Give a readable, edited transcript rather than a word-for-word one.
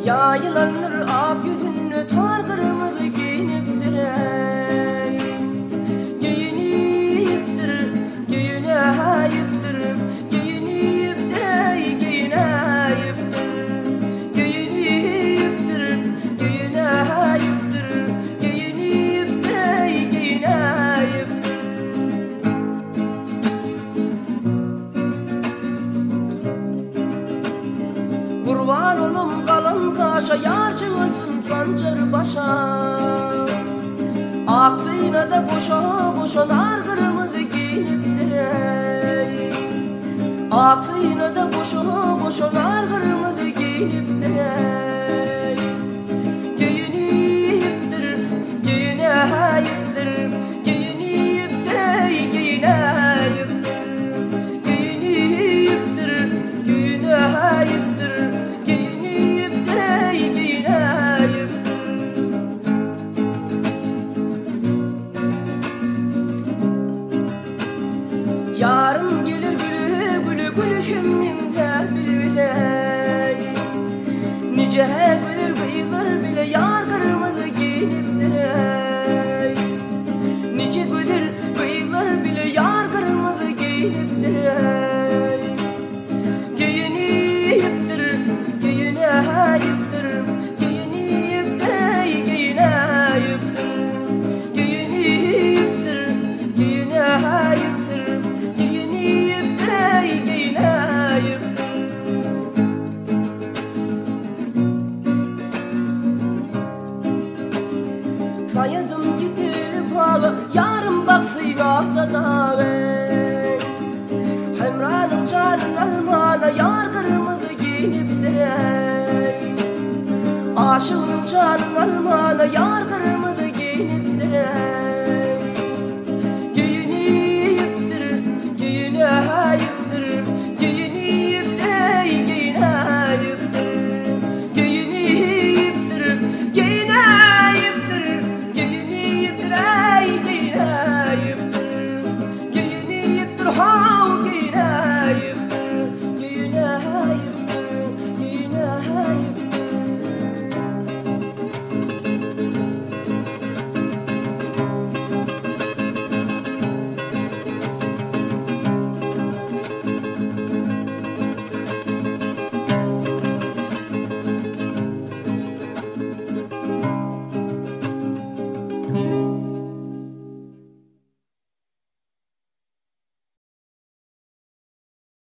Yayılanır ak yüzünü tar kırmızı giyiniptir giyiniptir, giyineyiptir, giyiniptir, giyineyiptir, giyiniptir, giyineyiptir, giyiniptir, giyineyiptir. Kurban olum kalın kaşa, yar çıksın sancar başa. Aksine de boşa boşa nar kırmızı giyiniptir aksine de boşa boşa nar kırmızı giyiniptir giyiniptir, giyineyiptir, giyiniptir, giyineyiptir, giyiniptir, giyineyiptir, giyiniptir, giyineyiptir. Yarım gelir gülü gülü gülüşümün terbil bile. Nice güzel kıyılır bile yar kırmızı giyiniptir nice güzel kıyılır bile yar kırmızı giyiniptir giyiniptir, giyineyiptir, giyiniptir, giyineyiptir, giyiniptir, giyineyiptir, giyiniptir, giyineyiptir. Sayadım gidilip halı, yarım baksın ahtada Hemranım canın almana, yar kırmızı giyiniptir aşığım canın almana, yar kırmızı